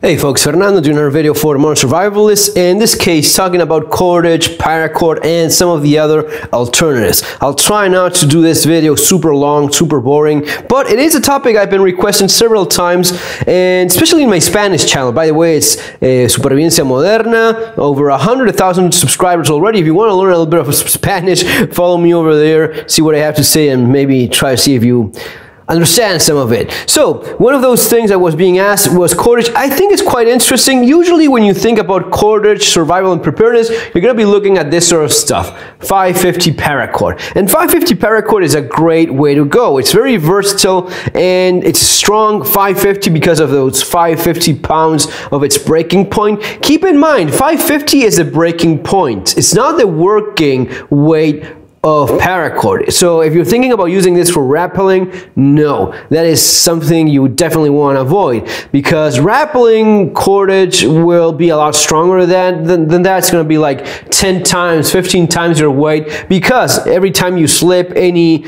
Hey folks, Fernando doing another video for the Modern Survivalist. In this case, talking about Cordage, Paracord, and some of the other alternatives. I'll try not to do this video super long, super boring, but it is a topic I've been requesting several times, and especially in my Spanish channel. By the way, it's Supervivencia Moderna, over 100,000 subscribers already. If you want to learn a little bit of Spanish, follow me over there, see what I have to say, and maybe try to see if you understand some of it. So one of those things that was being asked was Cordage. I think it's quite interesting. Usually when you think about Cordage, survival and preparedness, you're going to be looking at this sort of stuff. 550 Paracord. And 550 Paracord is a great way to go. It's very versatile and it's strong 550 because of those 550 pounds of its breaking point. Keep in mind, 550 is the breaking point. It's not the working weight of Paracord. So if you're thinking about using this for rappelling, no, that is something you definitely want to avoid, because rappelling Cordage will be a lot stronger than that. It's going to be like 10 times, 15 times your weight, because every time you slip any,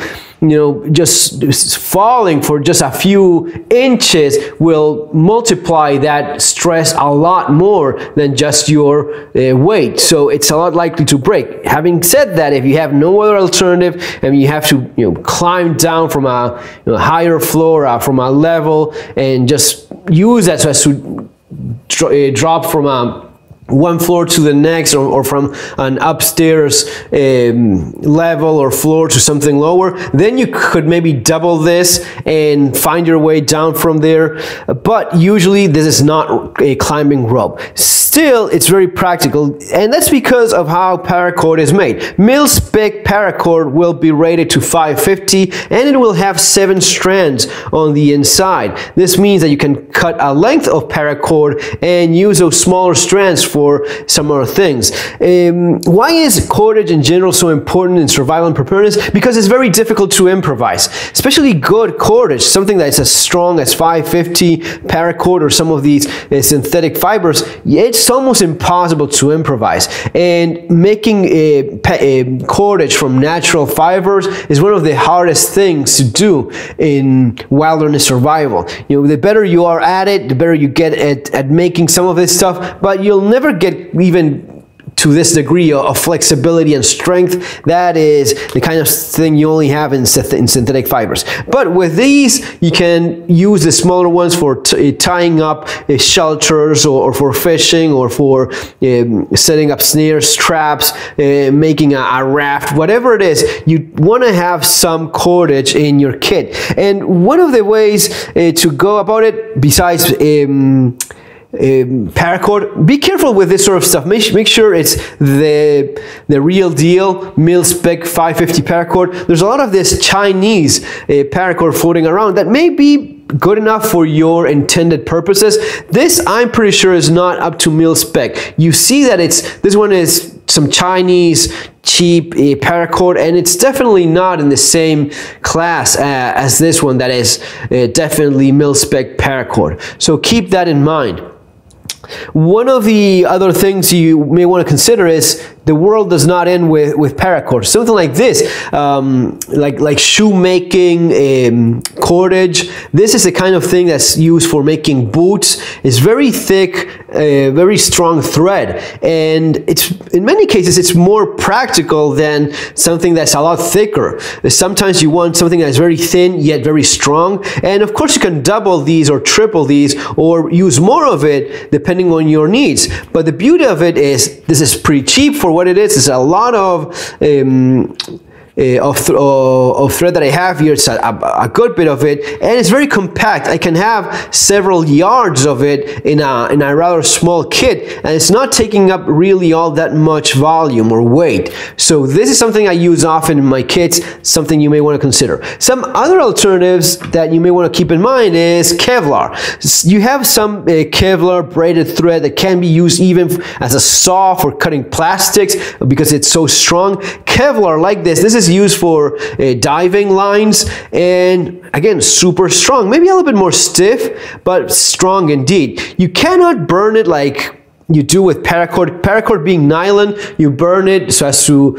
just falling for just a few inches will multiply that stress a lot more than just your weight. So it's a lot likely to break. Having said that, if you have no other alternative and you have to climb down from a higher floor, from a level, and just use that so as to drop from one floor to the next, or from an upstairs level or floor to something lower, then you could maybe double this and find your way down from there. But usually this is not a climbing rope. Still, it's very practical, and that's because of how Paracord is made. Mil-spec Paracord will be rated to 550, and it will have 7 strands on the inside. This means that you can cut a length of Paracord and use those smaller strands for some other things. Why is Cordage in general so important in survival and preparedness? Because it's very difficult to improvise, especially good Cordage, something that's as strong as 550 Paracord or some of these synthetic fibers. It's almost impossible to improvise, and making a Cordage from natural fibers is one of the hardest things to do in wilderness survival. The better you are at it, the better you get at making some of this stuff, but you'll never get even to this degree of flexibility and strength. That is the kind of thing you only have in synthetic fibers. But with these, you can use the smaller ones for tying up shelters, or for fishing, or for setting up snares, traps, making a raft, whatever it is. You want to have some Cordage in your kit. And one of the ways to go about it, besides Paracord, be careful with this sort of stuff. Make sure it's the real deal, mil-spec 550 Paracord. There's a lot of this Chinese Paracord floating around that may be good enough for your intended purposes. This, I'm pretty sure, is not up to mil-spec. You see that this one is some Chinese cheap Paracord, and it's definitely not in the same class as this one that is definitely mil-spec Paracord. So keep that in mind. One of the other things you may want to consider is the world does not end with Paracord. Something like this, like shoemaking Cordage. This is the kind of thing that's used for making boots. It's very thick, very strong thread, and in many cases it's more practical than something that's a lot thicker. Sometimes you want something that's very thin yet very strong, and of course you can double these or triple these or use more of it depending on your needs. But the beauty of it is this is pretty cheap for what it is. It's a lot of thread that I have here. It's a good bit of it, and it's very compact. I can have several yards of it in a rather small kit, and it's not taking up really all that much volume or weight. So this is something I use often in my kits, something you may want to consider. Some other alternatives that you may want to keep in mind is Kevlar. You have some Kevlar braided thread that can be used even as a saw for cutting plastics because it's so strong. Kevlar like this is used for diving lines, and again, super strong, maybe a little bit more stiff, but strong indeed. You cannot burn it like you do with paracord. Paracord being nylon, you burn it so as to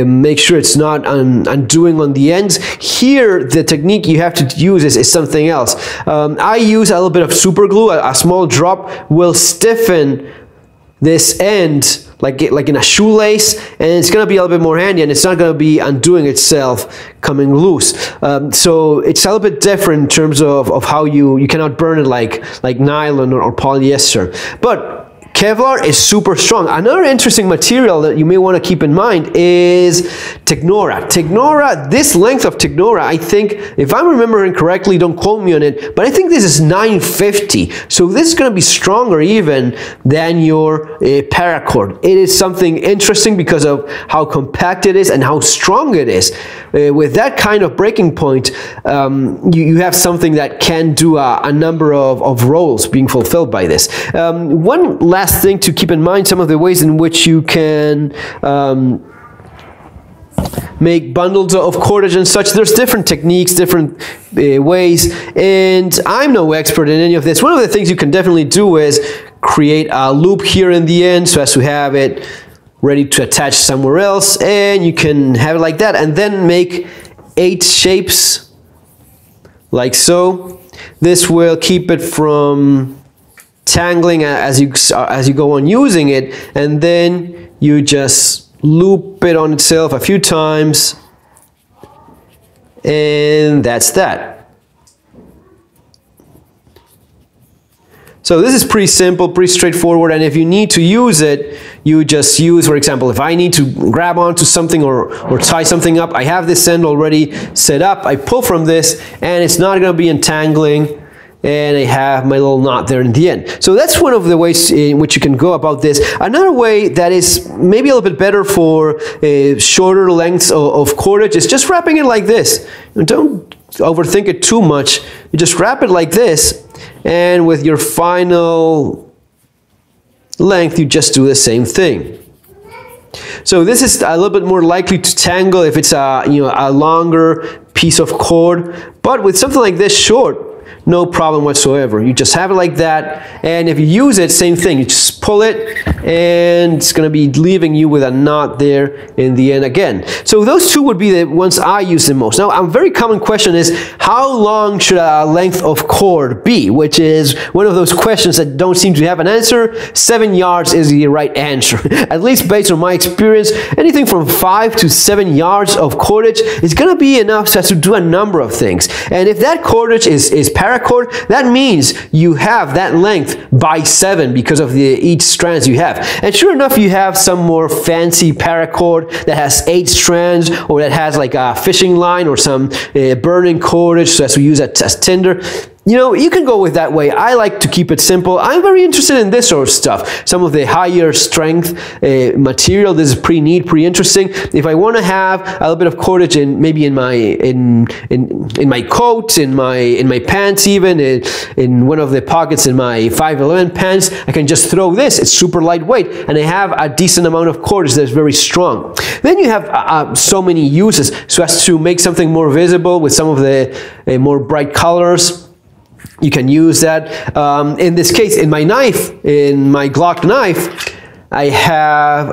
make sure it's not undoing on the ends. Here, the technique you have to use is something else. I use a little bit of super glue. A small drop will stiffen this end like in a shoelace, and it's going to be a little bit more handy, and it's not going to be undoing itself coming loose. So it's a little bit different in terms of how you cannot burn it like nylon or polyester. But Kevlar is super strong. Another interesting material that you may want to keep in mind is Technora. Technora, this length of Technora, I think, if I'm remembering correctly, don't quote me on it, but I think this is 950. So this is going to be stronger even than your Paracord. It is something interesting because of how compact it is and how strong it is. With that kind of breaking point, you have something that can do a number of roles being fulfilled by this. One last thing to keep in mind, some of the ways in which you can make bundles of cordage and such. There's different techniques, different ways, and I'm no expert in any of this. One of the things you can definitely do is create a loop here in the end so as to have it ready to attach somewhere else, and you can have it like that, and then make 8 shapes like so. This will keep it from tangling as you go on using it, and then you just loop it on itself a few times, and that's that. So this is pretty simple, pretty straightforward, and if you need to use it, you just use, for example, if I need to grab onto something or tie something up, I have this end already set up, I pull from this, and it's not going to be entangling, and I have my little knot there in the end. So that's one of the ways in which you can go about this. Another way that is maybe a little bit better for shorter lengths of cordage is just wrapping it like this. Don't overthink it too much. You just wrap it like this, and with your final length, you just do the same thing. So this is a little bit more likely to tangle if it's a longer piece of cord, but with something like this short, no problem whatsoever. You just have it like that, and if you use it, same thing. You just pull it, and it's going to be leaving you with a knot there in the end again. So those two would be the ones I use the most. Now, a very common question is, how long should a length of cord be? Which is one of those questions that don't seem to have an answer. 7 yards is the right answer. At least based on my experience, anything from 5 to 7 yards of cordage is going to be enough to do a number of things. And if that cordage is Paracord, that means you have that length by 7 because of each strands you have. And sure enough, you have some more fancy Paracord that has 8 strands, or that has like a fishing line or some burning cordage, so as we use it as tinder. You know, you can go with that way. I like to keep it simple. I'm very interested in this sort of stuff. Some of the higher strength material. This is pretty neat, pretty interesting. If I want to have a little bit of cordage maybe in my coat, in my pants, even in one of the pockets in my 511 pants, I can just throw this. It's super lightweight, and I have a decent amount of cordage that's very strong. Then you have so many uses, so as to make something more visible with some of the more bright colors. You can use that. In this case, in my knife, in my Glock knife, I have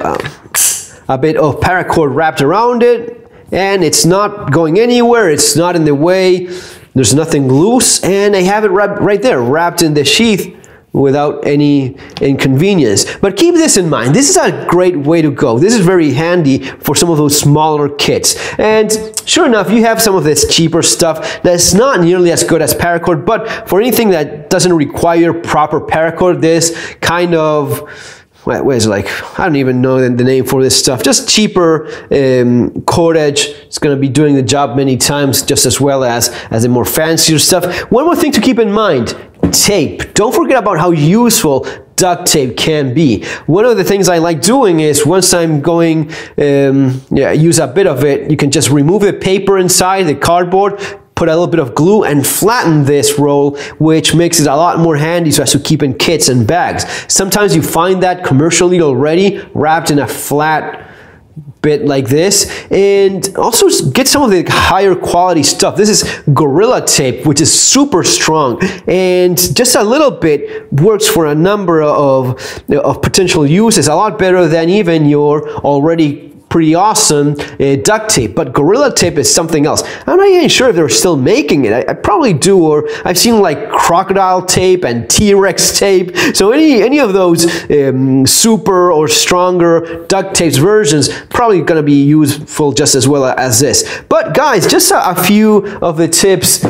a bit of paracord wrapped around it, and it's not going anywhere. It's not in the way. There's nothing loose, and I have it right there, wrapped in the sheath without any inconvenience. But keep this in mind. This is a great way to go. This is very handy for some of those smaller kits. And sure enough, you have some of this cheaper stuff that's not nearly as good as Paracord, but for anything that doesn't require proper Paracord, this kind of, what is it, like, I don't even know the name for this stuff, just cheaper cordage. It's going to be doing the job many times just as well as the more fancier stuff. One more thing to keep in mind: tape. Don't forget about how useful duct tape can be. One of the things I like doing is, once I'm going use a bit of it, you can just remove the paper inside the cardboard, put a little bit of glue, and flatten this roll, which makes it a lot more handy so as to keep in kits and bags. Sometimes you find that commercially already wrapped in a flat bit like this, and also get some of the higher quality stuff. This is Gorilla Tape, which is super strong, and just a little bit works for a number of potential uses, a lot better than even your already pretty awesome duct tape. But Gorilla Tape is something else. I'm not even sure if they're still making it. I probably do, or I've seen like Crocodile Tape and T-Rex Tape. So any of those super or stronger duct tapes versions probably going to be useful just as well as this. But guys, just a few of the tips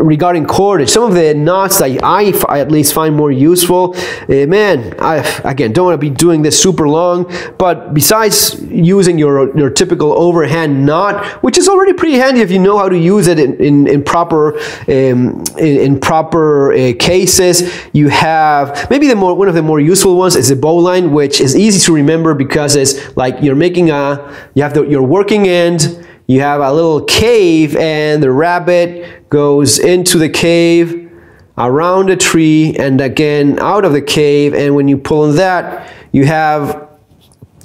regarding cordage. Some of the knots that I at least find more useful. Man, I again don't want to be doing this super long, but besides using your typical overhand knot, which is already pretty handy if you know how to use it in proper cases, you have maybe one of the more useful ones is the bowline, which is easy to remember because it's like you're making you have your working end, you have a little cave, and the rabbit goes into the cave, around a tree, and again out of the cave, and when you pull on that, you have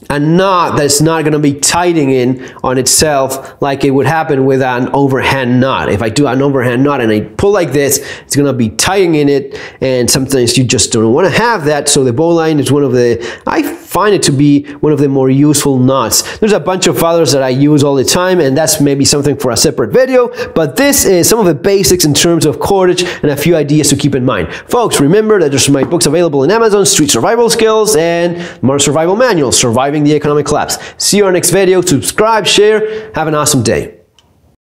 a knot that's not going to be tightening in on itself like it would happen with an overhand knot. If I do an overhand knot and I pull like this, it's going to be tightening in it, and sometimes you just don't want to have that. So the bowline is one of the, I find it to be one of the more useful knots. There's a bunch of others that I use all the time, and that's maybe something for a separate video, but this is some of the basics in terms of cordage and a few ideas to keep in mind. Folks, remember that there's my books available in Amazon: Street Survival Skills and Modern Survival Manual, Surviving the Economic Collapse. See you on our next video. Subscribe, share. Have an awesome day.